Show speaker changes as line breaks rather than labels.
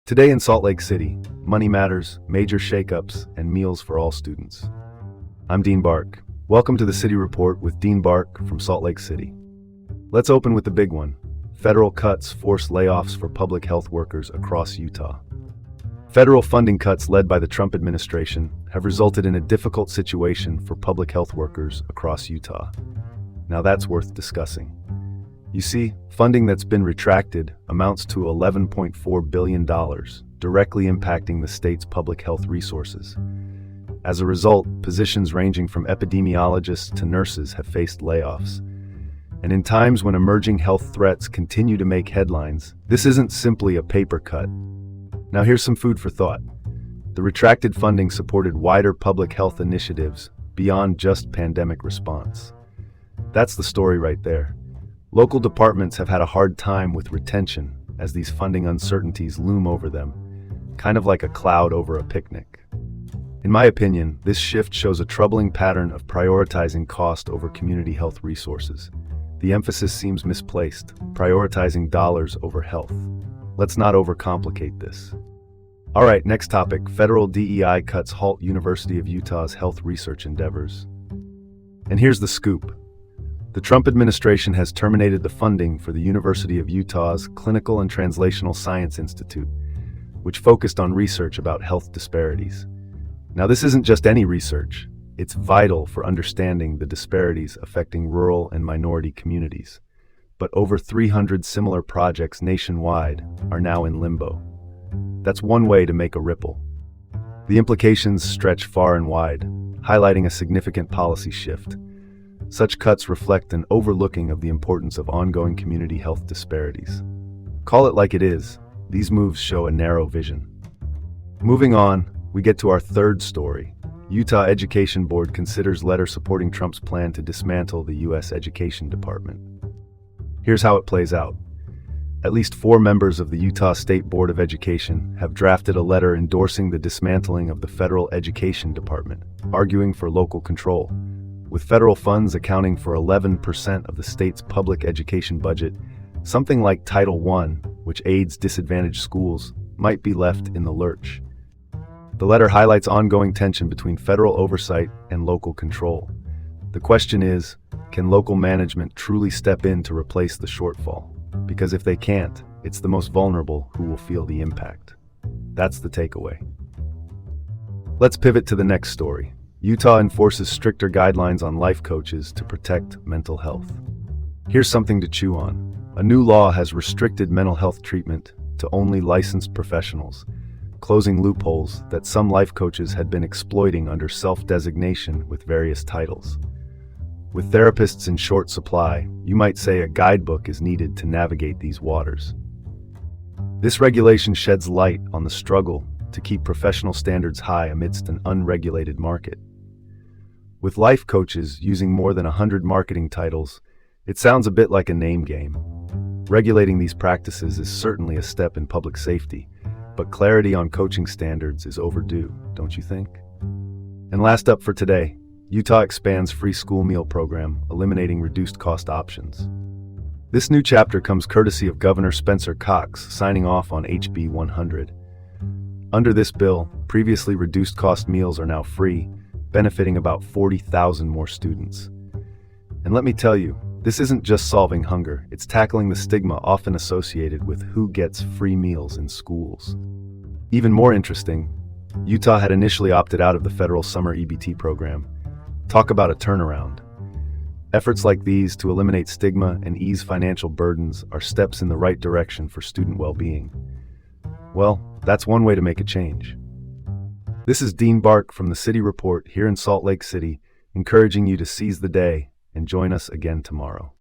Today in Salt Lake City, money matters, major shakeups, and meals for all students. I'm Dean Bark. Welcome to the City Report with Dean Bark from Salt Lake City. Let's open with the big one. Federal cuts force layoffs for public health workers across Utah. Federal funding cuts led by the Trump administration have resulted in a difficult situation for public health workers across Utah. Now that's worth discussing. You see, funding that's been retracted amounts to $11.4 billion, directly impacting the state's public health resources. As a result, positions ranging from epidemiologists to nurses have faced layoffs. And in times when emerging health threats continue to make headlines, this isn't simply a paper cut. Now here's some food for thought. The retracted funding supported wider public health initiatives beyond just pandemic response. That's the story right there. Local departments have had a hard time with retention as these funding uncertainties loom over them, kind of like a cloud over a picnic. In my opinion, this shift shows a troubling pattern of prioritizing cost over community health resources. The emphasis seems misplaced, prioritizing dollars over health. Let's not overcomplicate this. All right, next topic. Federal DEI cuts halt University of Utah's health research endeavors. And here's the scoop. The Trump administration has terminated the funding for the University of Utah's Clinical and Translational Science Institute, which focused on research about health disparities. Now, this isn't just any research. It's vital for understanding the disparities affecting rural and minority communities. But over 300 similar projects nationwide are now in limbo. That's one way to make a ripple. The implications stretch far and wide, highlighting a significant policy shift. Such cuts reflect an overlooking of the importance of ongoing community health disparities. Call it like it is, these moves show a narrow vision. Moving on, we get to our third story. Utah Education Board considers letter supporting Trump's plan to dismantle the U.S. Education Department. Here's how it plays out. At least 4 members of the Utah State Board of Education have drafted a letter endorsing the dismantling of the federal education department, arguing for local control. With federal funds accounting for 11% of the state's public education budget, something like Title I, which aids disadvantaged schools, might be left in the lurch. The letter highlights ongoing tension between federal oversight and local control. The question is, can local management truly step in to replace the shortfall? Because if they can't, it's the most vulnerable who will feel the impact. That's the takeaway. Let's pivot to the next story. Utah enforces stricter guidelines on life coaches to protect mental health. Here's something to chew on. A new law has restricted mental health treatment to only licensed professionals, closing loopholes that some life coaches had been exploiting under self-designation with various titles. With therapists in short supply, you might say a guidebook is needed to navigate these waters. This regulation sheds light on the struggle to keep professional standards high amidst an unregulated market. With life coaches using more than 100 marketing titles, it sounds a bit like a name game. Regulating these practices is certainly a step in public safety, but clarity on coaching standards is overdue, don't you think? And last up for today, Utah expands free school meal program, eliminating reduced cost options. This new chapter comes courtesy of Governor Spencer Cox signing off on HB 100. Under this bill, previously reduced cost meals are now free, benefiting about 40,000 more students. And let me tell you, this isn't just solving hunger, it's tackling the stigma often associated with who gets free meals in schools. Even more interesting, Utah had initially opted out of the federal summer EBT program. Talk about a turnaround. Efforts like these to eliminate stigma and ease financial burdens are steps in the right direction for student well-being. Well, that's one way to make a change. This is Dean Bark from the City Report here in Salt Lake City, encouraging you to seize the day and join us again tomorrow.